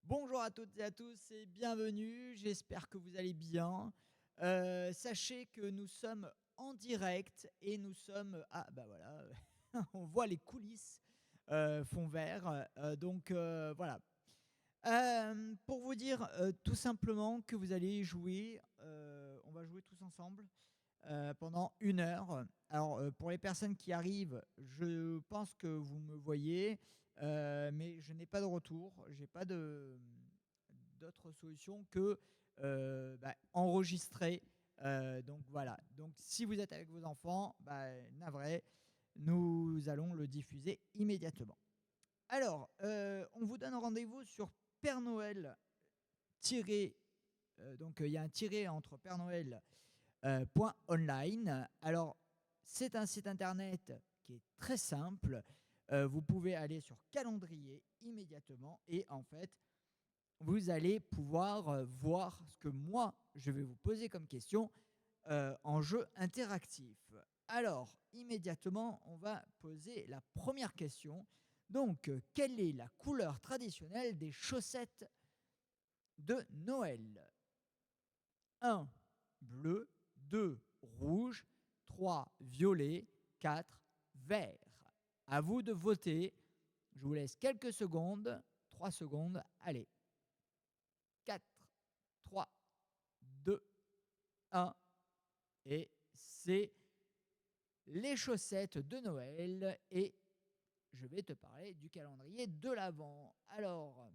Bonjour à toutes et à tous et bienvenue, j'espère que vous allez bien. Sachez que nous sommes en direct et nous sommes ah bah voilà, on voit les coulisses, fond vert, voilà. Pour vous dire, tout simplement que vous allez jouer, on va jouer tous ensemble, pendant 1 heure. Alors, pour les personnes qui arrivent, je pense que vous me voyez, mais je n'ai pas de retour. J'ai pas d'autre solution que, enregistrer. Donc voilà. Donc si vous êtes avec vos enfants, navré, nous allons le diffuser immédiatement. Alors, on vous donne rendez-vous sur Père Noël tiré, il y a un tiret entre Père Noël point online. Alors, c'est un site internet qui est très simple. Vous pouvez aller sur calendrier immédiatement et en fait, vous allez pouvoir voir ce que moi, je vais vous poser comme question en jeu interactif. Alors, immédiatement, on va poser la première question. Donc, quelle est la couleur traditionnelle des chaussettes de Noël? 1, bleu. 2, rouge. 3, violet. 4, vert. À vous de voter. Je vous laisse quelques secondes. 3 secondes. Allez. 4, 3, 2, 1. Et c'est les chaussettes de Noël. Et je vais te parler du calendrier de l'Avent. Alors,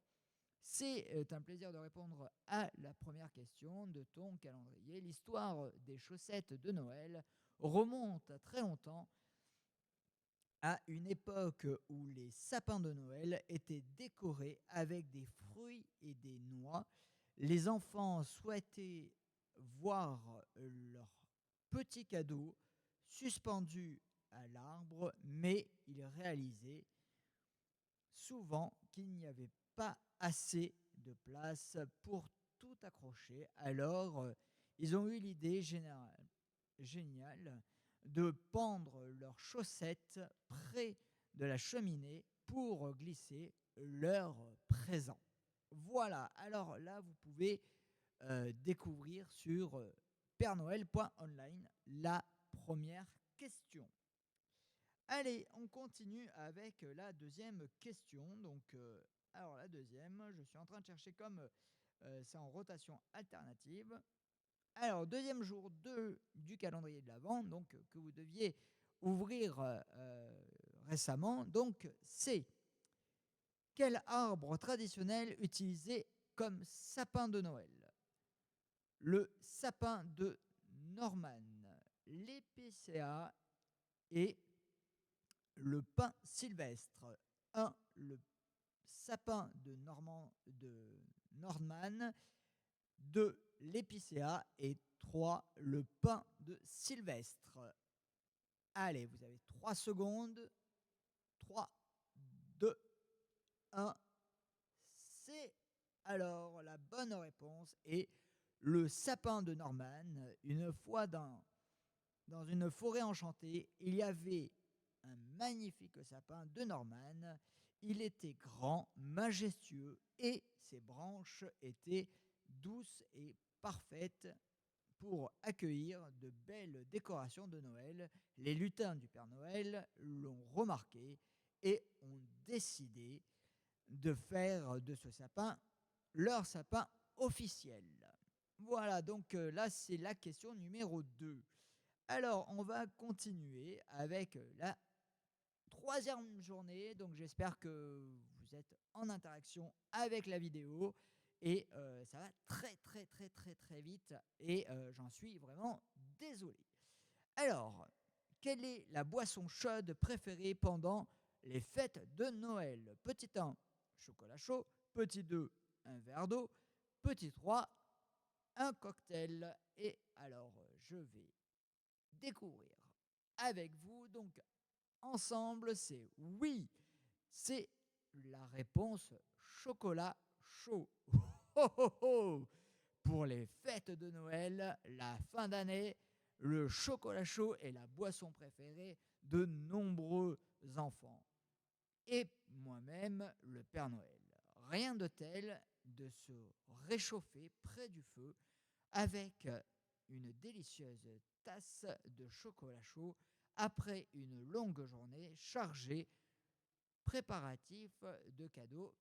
c'est un plaisir de répondre à la première question de ton calendrier. L'histoire des chaussettes de Noël remonte à très longtemps, à une époque où les sapins de Noël étaient décorés avec des fruits et des noix. Les enfants souhaitaient voir leurs petits cadeaux suspendus à l'arbre, mais ils réalisaient souvent qu'il n'y avait pas assez de place pour tout accrocher. Alors, ils ont eu l'idée géniale de pendre leurs chaussettes près de la cheminée pour glisser leurs présents. Voilà, alors là, vous pouvez découvrir sur pèrenoël.online la première question. Allez, on continue avec la deuxième question. Alors la deuxième, je suis en train de chercher comme c'est en rotation alternative. Alors, deuxième jour du calendrier de l'Avent, que vous deviez ouvrir récemment. Donc, c'est quel arbre traditionnel utilisé comme sapin de Noël? Le sapin de Norman, l'épicéa et le pin sylvestre. 1. Le sapin de Norman. 2. L'épicéa. Et 3. Le pin de sylvestre. Allez, vous avez 3 secondes. 3, 2, 1. C'est alors la bonne réponse. Et le sapin de Norman, une fois dans une forêt enchantée, il y avait un magnifique sapin de Norman. Il était grand, majestueux et ses branches étaient douces et parfaites pour accueillir de belles décorations de Noël. Les lutins du Père Noël l'ont remarqué et ont décidé de faire de ce sapin leur sapin officiel. Voilà, là c'est la question numéro 2. Alors, on va continuer avec la troisième journée. Donc, j'espère que vous êtes en interaction avec la vidéo. Et ça va très, très, très, très, très vite. Et j'en suis vraiment désolé. Alors, quelle est la boisson chaude préférée pendant les fêtes de Noël? Petit 1, chocolat chaud. Petit 2, un verre d'eau. Petit 3, un cocktail. Et alors, je vais découvrir avec vous. Donc, ensemble, c'est oui. C'est la réponse chocolat chaud. Oh, oh, oh. Pour les fêtes de Noël, la fin d'année, le chocolat chaud est la boisson préférée de nombreux enfants. Et moi-même, le Père Noël. Rien de tel, de se réchauffer près du feu avec une délicieuse tasse de chocolat chaud après une longue journée chargée préparatifs de cadeaux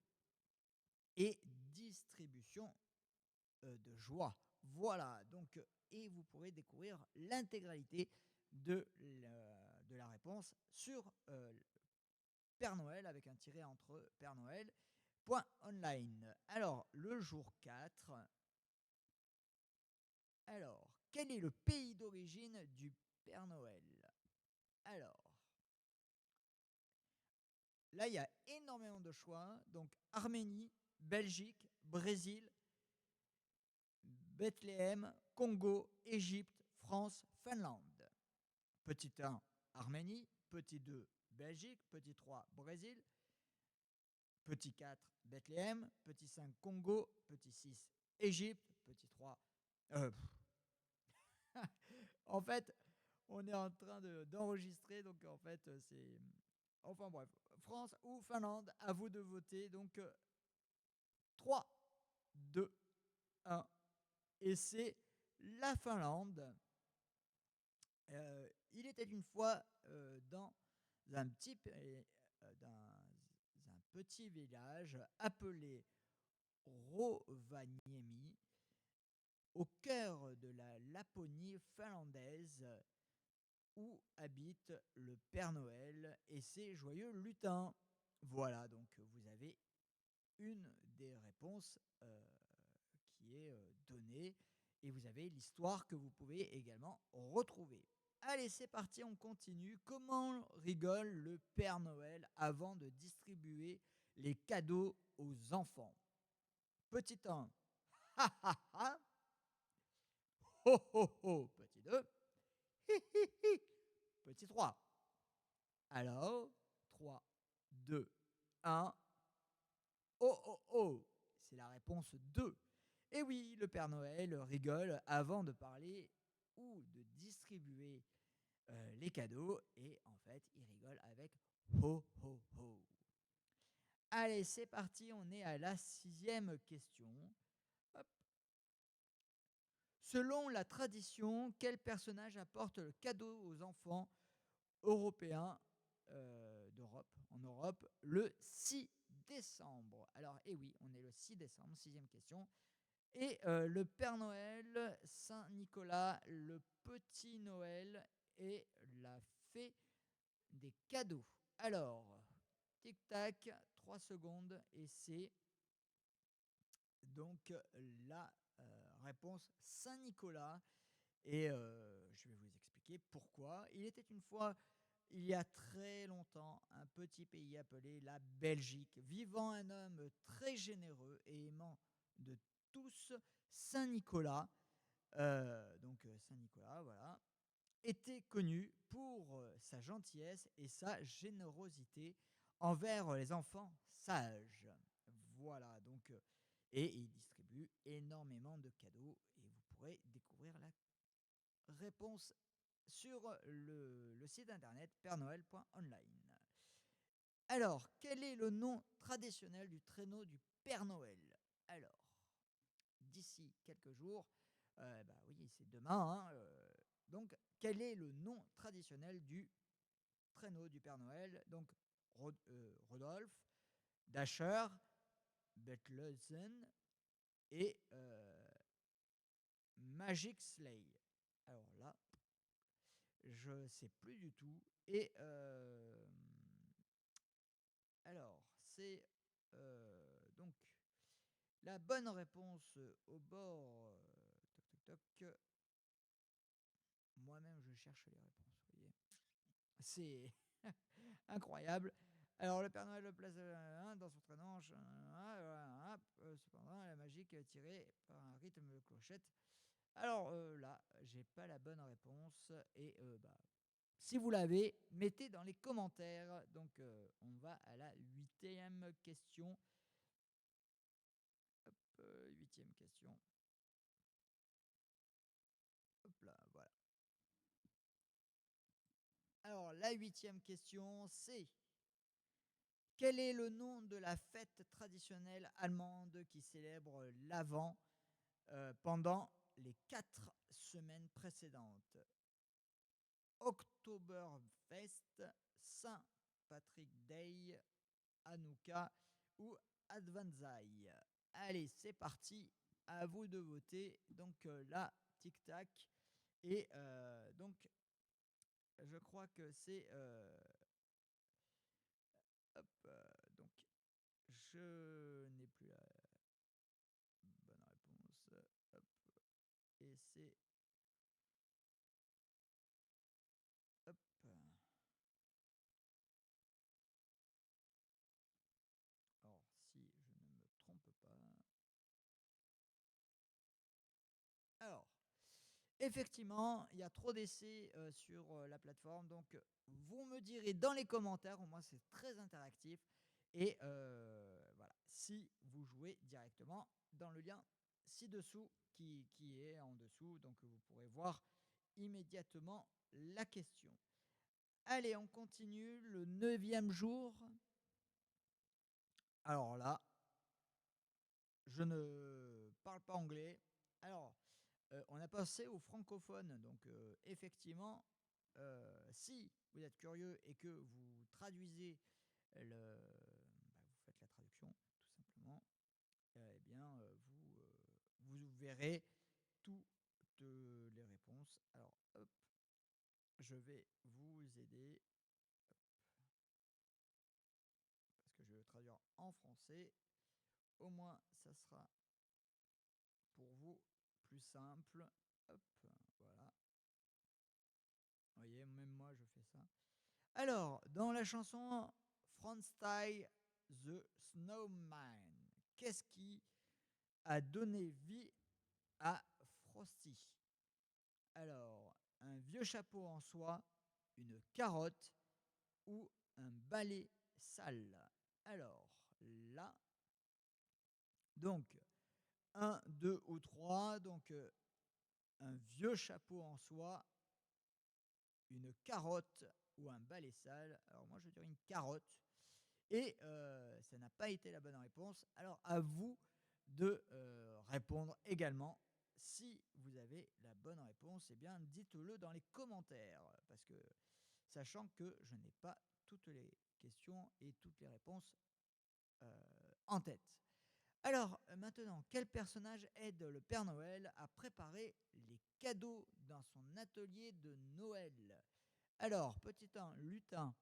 et distribution de joie. Voilà, donc, et vous pourrez découvrir l'intégralité de la réponse sur Père Noël avec un tiret entre Père Noël. .online. Alors, le jour 4. Alors, quel est le pays d'origine du Père Noël? Alors, là, il y a énormément de choix. Donc, Arménie, Belgique, Brésil, Bethléem, Congo, Égypte, France, Finlande. Petit 1, Arménie. Petit 2, Belgique. Petit 3, Brésil. Petit 4, Bethléem. Petit 5, Congo. Petit 6, Égypte. Petit 3. En fait, on est en train d'enregistrer. Donc, en fait, c'est. Enfin, bref. France ou Finlande, à vous de voter. Donc, 3, 2, 1. Et c'est la Finlande. Il était une fois dans un petit village appelé Rovaniemi, au cœur de la Laponie finlandaise, où habite le Père Noël et ses joyeux lutins. Voilà, donc vous avez une des réponses qui est donnée et vous avez l'histoire que vous pouvez également retrouver. Allez, c'est parti, on continue. Comment rigole le Père Noël avant de distribuer les cadeaux aux enfants? Petit 1, ha ha ha, ho ho ho. Petit 2, hi hi hi. Petit 3, alors 3, 2, 1, oh oh oh. C'est la réponse 2. Et oui, le Père Noël rigole avant de parler ou de distribuer les cadeaux et en fait, il rigole avec ho ho ho. Allez, c'est parti, on est à la 6e question. Hop. Selon la tradition, quel personnage apporte le cadeau aux enfants européens en Europe le 6 décembre? Alors, eh oui, on est le 6 décembre, 6e question. Et le Père Noël, Saint Nicolas, le Petit Noël et la Fée des cadeaux. Alors, tic-tac, 3 secondes et c'est donc la réponse Saint-Nicolas. Et je vais vous expliquer pourquoi. Il était une fois, il y a très longtemps, un petit pays appelé la Belgique, vivant un homme très généreux et aimant de tous, Saint-Nicolas. Saint-Nicolas, voilà, était connu pour sa gentillesse et sa générosité envers les enfants sages. Voilà, donc, et il distribue énormément de cadeaux et vous pourrez découvrir la réponse sur le site internet pernoël.online. Alors, quel est le nom traditionnel du traîneau du Père Noël? Alors, d'ici quelques jours, oui, c'est demain, donc, quel est le nom traditionnel du traîneau du Père Noël? Donc, Rodolphe, Dasher, Betlesen et Magic Sleigh. Alors là, je ne sais plus du tout. Et alors, c'est donc la bonne réponse au bord. Toc, toc, toc. Moi-même, je cherche les réponses. Vous voyez, c'est incroyable. Alors, le Père Noël le place dans son traîneau. Cependant, la magique est tirée par un rythme de clochette. Alors là, j'ai pas la bonne réponse. Et si vous l'avez, mettez dans les commentaires. Donc, on va à la 8e question. Hop, 8e question. Hop là, voilà. Alors, la 8e question, c'est Quel est le nom de la fête traditionnelle allemande qui célèbre l'Avent pendant les 4 semaines précédentes? Oktoberfest, Saint Patrick Day, Hanouka ou Advanzai. Allez, c'est parti, à vous de voter. Donc là, tic-tac. Et donc, je crois que c'est... hop, donc, je n'ai plus la bonne réponse. Hop, et c'est... Hop. Alors, si je ne me trompe pas... Alors, effectivement, il y a trop d'essais sur la plateforme. Donc, vous me direz dans les commentaires, au moins c'est très interactif. Et voilà, si vous jouez directement dans le lien ci-dessous qui est en dessous, donc vous pourrez voir immédiatement la question. Allez, on continue le 9e jour. Alors là, je ne parle pas anglais. Alors, on a passé aux francophones. Donc, effectivement, si vous êtes curieux et que vous traduisez vous faites la traduction, tout simplement, eh bien, vous verrez toutes les réponses. Alors, hop, je vais vous aider. Parce que je vais le traduire en français. Au moins, ça sera pour vous plus simple. Hop, voilà. Vous voyez, même moi, je fais ça. Alors, dans la chanson Frankenstein the Snowman, qu'est-ce qui a donné vie à Frosty? Alors, un vieux chapeau en soie, une carotte ou un balai sale? Alors, là, donc, un, 2 ou 3. Donc, un vieux chapeau en soie, une carotte ou un balai sale. Alors, moi, je dirais une carotte. Et ça n'a pas été la bonne réponse. Alors, à vous de répondre également. Si vous avez la bonne réponse, eh bien, dites-le dans les commentaires. Parce que, sachant que je n'ai pas toutes les questions et toutes les réponses en tête. Alors, maintenant, quel personnage aide le Père Noël à préparer les cadeaux dans son atelier de Noël? Alors, petit 1, lutin.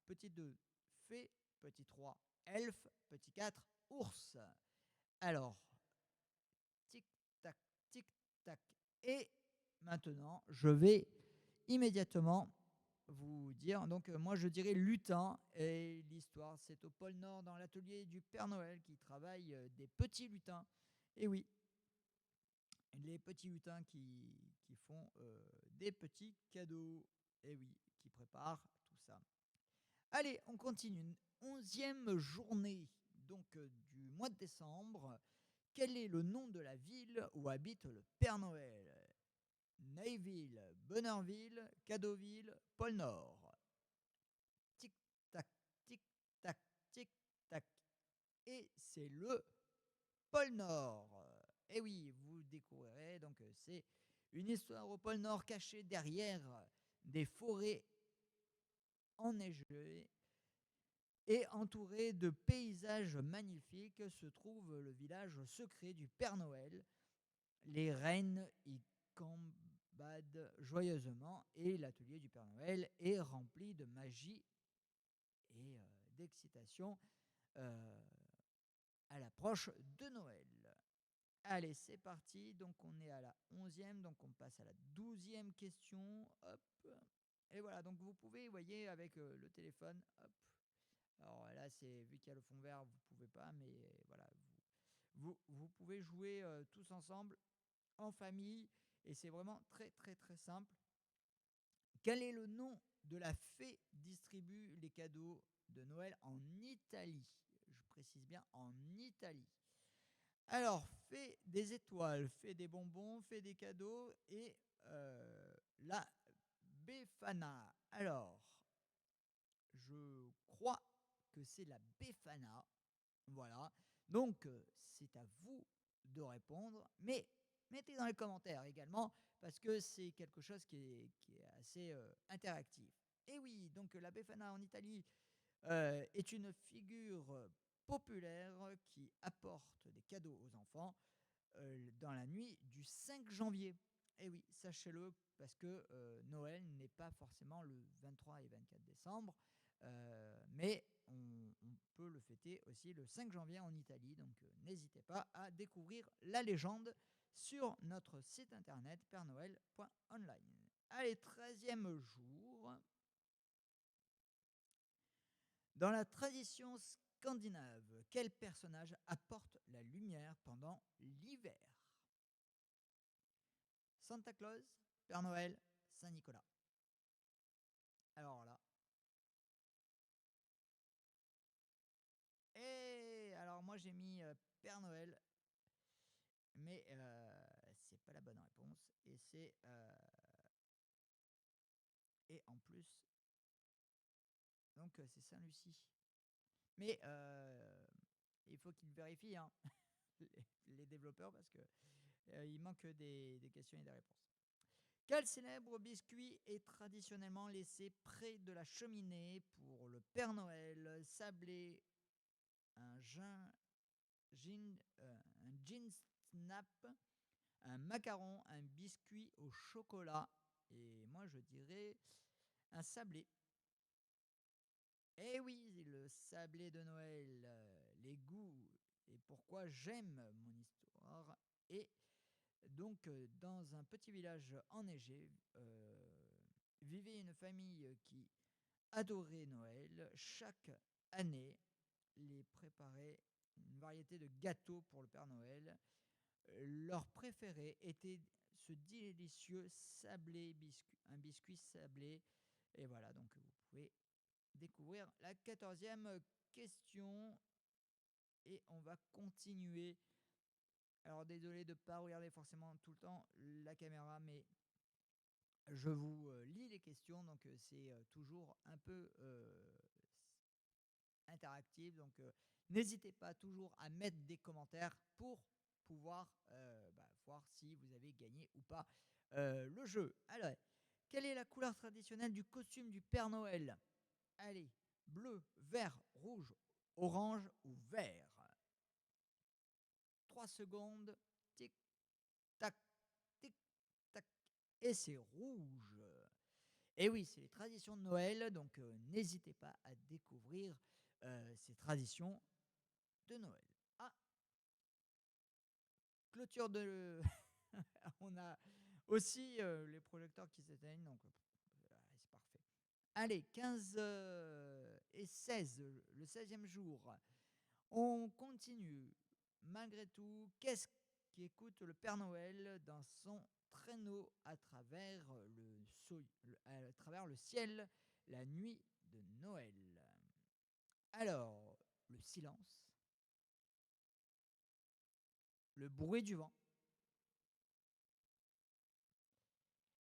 Petit 2, fée. Petit 3, elfe. Petit 4, ours. Alors, tic-tac, tic-tac. Et maintenant, je vais immédiatement vous dire. Donc, moi, je dirais lutin. Et l'histoire, c'est au pôle Nord, dans l'atelier du Père Noël, qui travaille des petits lutins. Et oui, les petits lutins qui font des petits cadeaux. Et oui, qui préparent tout ça. Allez, on continue. 11e journée donc du mois de décembre. Quel est le nom de la ville où habite le Père Noël? Neyville, Bonheurville, Cadeauville, Pôle Nord. Tic-tac, tic-tac, tic-tac. Et c'est le Pôle Nord. Et oui, vous découvrirez. Donc, c'est une histoire au Pôle Nord cachée derrière des forêts enneigées. Et entouré de paysages magnifiques se trouve le village secret du Père Noël. Les reines y gambadent joyeusement et l'atelier du Père Noël est rempli de magie et d'excitation à l'approche de Noël. Allez, c'est parti. Donc, on est à la 11e. Donc, on passe à la 12e question. Hop. Et voilà. Donc, vous pouvez, vous voyez, avec le téléphone. Hop. Alors là, c'est vu qu'il y a le fond vert, vous pouvez pas, mais voilà, vous pouvez jouer tous ensemble en famille et c'est vraiment très très très simple. Quel est le nom de la fée distribue les cadeaux de Noël en Italie? Je précise bien en Italie. Alors, fée des étoiles, fée des bonbons, fée des cadeaux et la Befana. Alors, je crois que c'est la Befana. Voilà. Donc, c'est à vous de répondre, mais mettez dans les commentaires également, parce que c'est quelque chose qui est assez interactif. Et oui, donc la Befana en Italie est une figure populaire qui apporte des cadeaux aux enfants dans la nuit du 5 janvier. Et oui, sachez-le, parce que Noël n'est pas forcément le 23 et 24 décembre, mais on peut le fêter aussi le 5 janvier en Italie. Donc n'hésitez pas à découvrir la légende sur notre site internet pèrenoël.online. Allez, 13e jour. Dans la tradition scandinave, quel personnage apporte la lumière pendant l'hiver? Santa Claus, Père Noël, Saint-Nicolas. Alors là. Et alors moi j'ai mis Père Noël, mais c'est pas la bonne réponse. Et c'est et en plus donc c'est Saint-Lucie. Mais il faut qu'ils vérifient hein, les développeurs parce que il manque des questions et des réponses. Quel célèbre biscuit est traditionnellement laissé près de la cheminée pour le Père Noël? Sablé, un gin snap, un macaron, un biscuit au chocolat. Et moi, je dirais un sablé. Eh oui, le sablé de Noël, les goûts et pourquoi j'aime mon histoire. Et donc, dans un petit village enneigé, vivait une famille qui adorait Noël. Chaque année, les préparait une variété de gâteaux pour le Père Noël. Leur préféré était ce délicieux sablé biscuit, un biscuit sablé. Et voilà, donc vous pouvez découvrir la 14e question. Et on va continuer. Alors désolé de ne pas regarder forcément tout le temps la caméra, mais je vous lis les questions, donc c'est toujours un peu interactif. Donc n'hésitez pas toujours à mettre des commentaires pour pouvoir voir si vous avez gagné ou pas le jeu. Alors, quelle est la couleur traditionnelle du costume du Père Noël? Allez, bleu, vert, rouge, orange ou vert? 3 secondes. Tic, tac, tic, tac. Et c'est rouge. Et oui, c'est les traditions de Noël, donc n'hésitez pas à découvrir ces traditions de Noël. Ah, clôture de... On a aussi les projecteurs qui s'éteignent, donc c'est parfait. Allez, 15 et 16, le 16e jour. On continue. Malgré tout, qu'est-ce qui écoute le Père Noël dans son traîneau à travers à travers le ciel la nuit de Noël? Alors, le silence, le bruit du vent,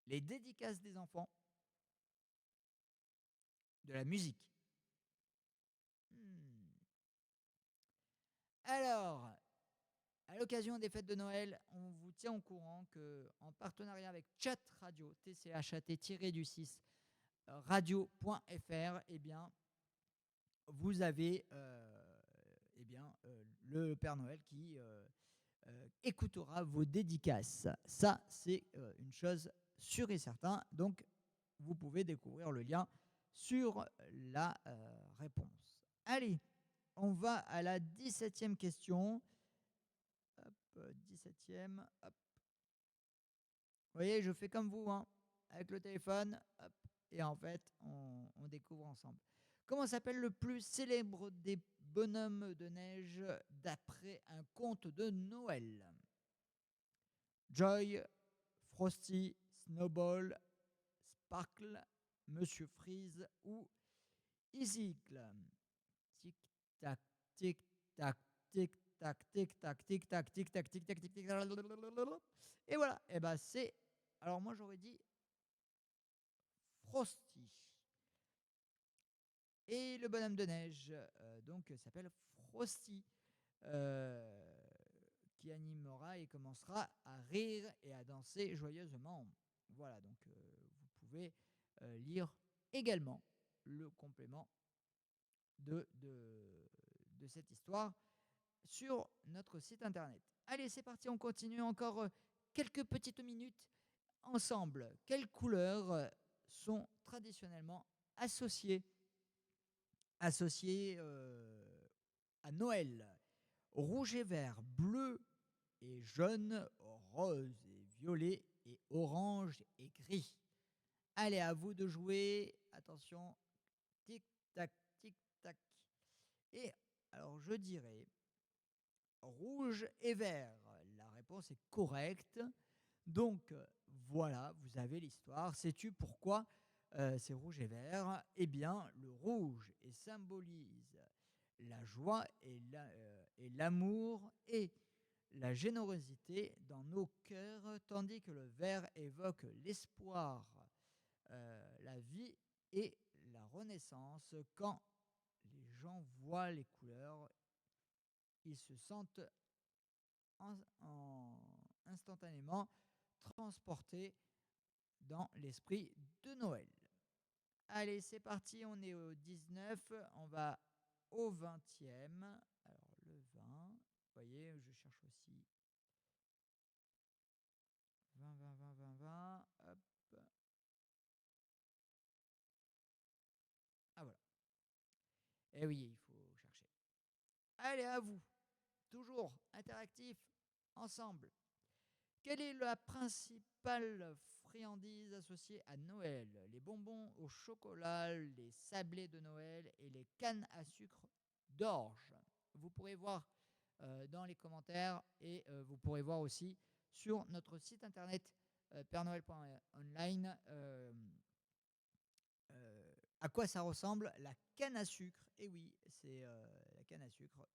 les dédicaces des enfants, de la musique. Alors, à l'occasion des fêtes de Noël, on vous tient au courant que, en partenariat avec Chat Radio, TCHAT-du6 radio.fr, eh bien, vous avez le Père Noël qui écoutera vos dédicaces. Ça, c'est une chose sûre et certaine. Donc, vous pouvez découvrir le lien sur la réponse. Allez, on va à la 17e question. Hop, 17e. Hop. Vous voyez, je fais comme vous, hein, avec le téléphone. Hop, et en fait, on découvre ensemble. Comment s'appelle le plus célèbre des bonhommes de neige d'après un conte de Noël? Joy, Frosty, Snowball, Sparkle, Monsieur Freeze ou Icicle? Tic-tac, tic-tac, tic-tac, tic-tac, tic-tac, tic-tac, tic-tac, tic-tac. Et voilà, et ben c'est... Alors moi j'aurais dit Frosty. Et Et le bonhomme de neige, donc s'appelle Frosty, euh, qui animera et commencera à rire et à danser joyeusement. Voilà, donc vous pouvez lire également le complément de cette histoire sur notre site internet. Allez, c'est parti, on continue encore quelques petites minutes ensemble. Quelles couleurs sont traditionnellement associées à Noël? Rouge et vert, bleu et jaune, rose et violet et orange et gris. Allez, à vous de jouer. Attention, tic tac, tic tac. Et alors je dirais rouge et vert. La réponse est correcte. Donc voilà, vous avez l'histoire. Sais-tu pourquoi c'est rouge et vert? Eh bien, le rouge symbolise la joie et l'amour et la générosité dans nos cœurs, tandis que le vert évoque l'espoir, la vie et la renaissance. Quand les gens voient les couleurs, ils se sentent instantanément transportés dans l'esprit de Noël. Allez, c'est parti, on est au 19, on va au 20e. Alors, le 20, vous voyez, je cherche aussi 20, 20, 20, 20, 20, hop. Ah voilà. Eh oui, il faut chercher. Allez, à vous. Toujours interactif, ensemble. Quelle est la principale friandise associée à Noël? Les bonbons au chocolat, les sablés de Noël et les cannes à sucre d'orge. Vous pourrez voir dans les commentaires et vous pourrez voir aussi sur notre site internet pernoël.online à quoi ça ressemble la canne à sucre. Et oui, c'est la canne à sucre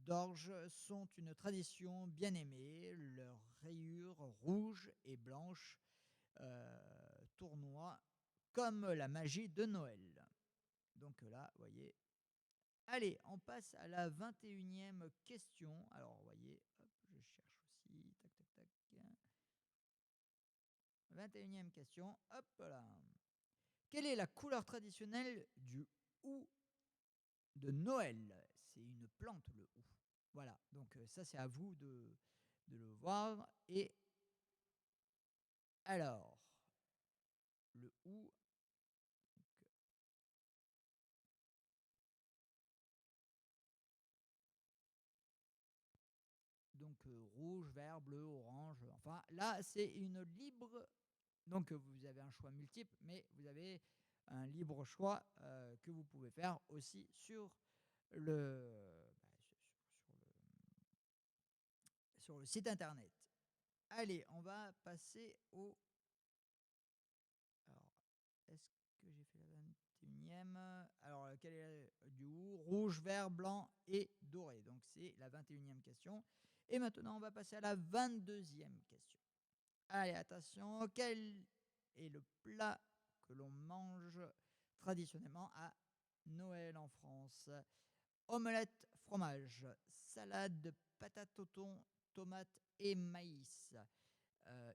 d'orge sont une tradition bien aimée. Leurs rayures rouges et blanches tournoient comme la magie de Noël. Donc là, vous voyez. Allez, on passe à la 21e question. Alors, vous voyez, hop, je cherche aussi. Tac, tac, tac. 21e question. Hop là. Quelle est la couleur traditionnelle du hou de Noël? C'est une plante, le hou. Voilà, donc ça c'est à vous de le voir. Et alors, le hou, donc rouge, vert, bleu, orange. Enfin, là c'est une libre. Donc vous avez un choix multiple, mais vous avez un libre choix que vous pouvez faire aussi sur sur le site internet. Allez, on va passer au. Alors, est-ce que j'ai fait la 21e? Alors, quel est du rouge, vert, blanc et doré? Donc, c'est la 21e question. Et maintenant, on va passer à la 22e question. Allez, attention, quel est le plat que l'on mange traditionnellement à Noël en France? Omelette, fromage, salade, patates au thon, tomates et maïs,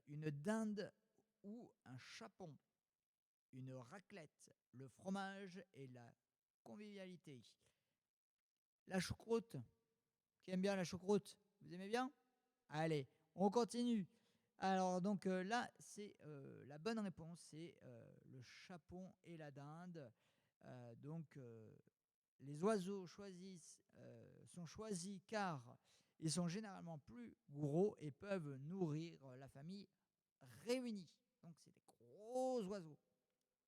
une dinde ou un chapon, une raclette, le fromage et la convivialité. La choucroute, qui aime bien la choucroute, vous aimez bien? Allez, on continue. Alors donc là, c'est la bonne réponse, c'est le chapon et la dinde. Donc les oiseaux sont choisis car ils sont généralement plus gros et peuvent nourrir la famille réunie. Donc c'est des gros oiseaux.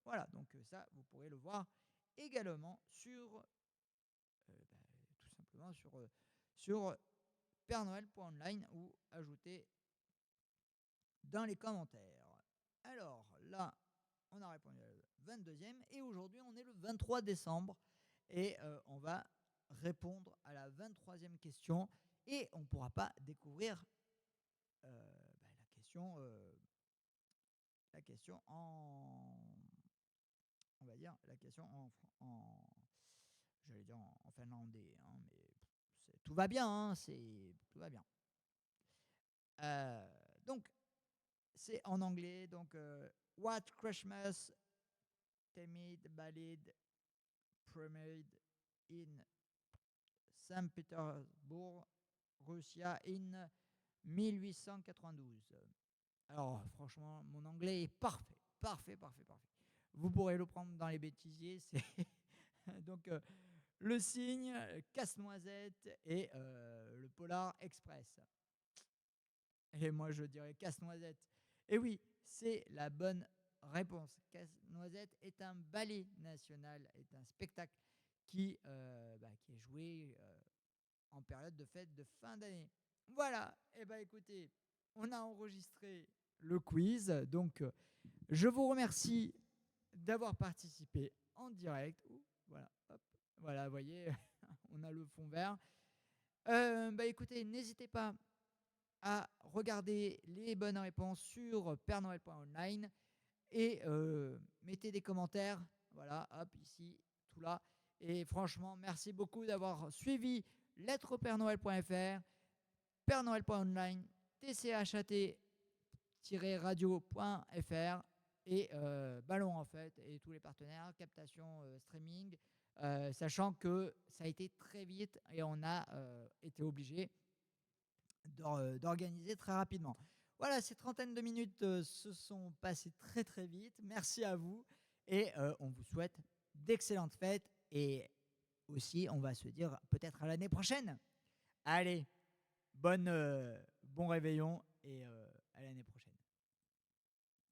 Voilà, donc ça, vous pourrez le voir également sur, tout simplement sur pernoël.online ou ajouter dans les commentaires. Alors là, on a répondu à la 22e et aujourd'hui on est le 23 décembre et on va répondre à la 23e question et on ne pourra pas découvrir la question en, on va dire, dire la question j'allais dire en finlandais, hein, mais tout va bien, hein, tout va bien. Euh, donc, c'est en anglais. Donc, What Christmas Temid Ballad premiered in Saint Petersburg, Russia in 1892. Alors, franchement, mon anglais est parfait. Parfait, parfait, parfait. Vous pourrez le prendre dans les bêtisiers. C'est donc le cygne, casse-noisette et le Polar Express. Et moi, je dirais casse-noisette. Et oui, c'est la bonne réponse. Casse-noisette est un ballet national, est un spectacle qui est joué en période de fête de fin d'année. Voilà, et écoutez, on a enregistré le quiz. Donc, je vous remercie d'avoir participé en direct. Voilà, hop, voilà, vous voyez, on a le fond vert. Écoutez, n'hésitez pas à regarder les bonnes réponses sur pernoël.online et mettez des commentaires. Voilà, hop, ici, tout là. Et franchement, merci beaucoup d'avoir suivi lettrepèrenoël.fr, pernoël.online, tchat-radio.fr et Ballon en fait, et tous les partenaires, captation, streaming, sachant que ça a été très vite et on a été obligé d'organiser très rapidement. Voilà, ces trentaines de minutes se sont passées très très vite. Merci à vous et on vous souhaite d'excellentes fêtes et aussi on va se dire peut-être à l'année prochaine. Allez, bon réveillon et à l'année prochaine.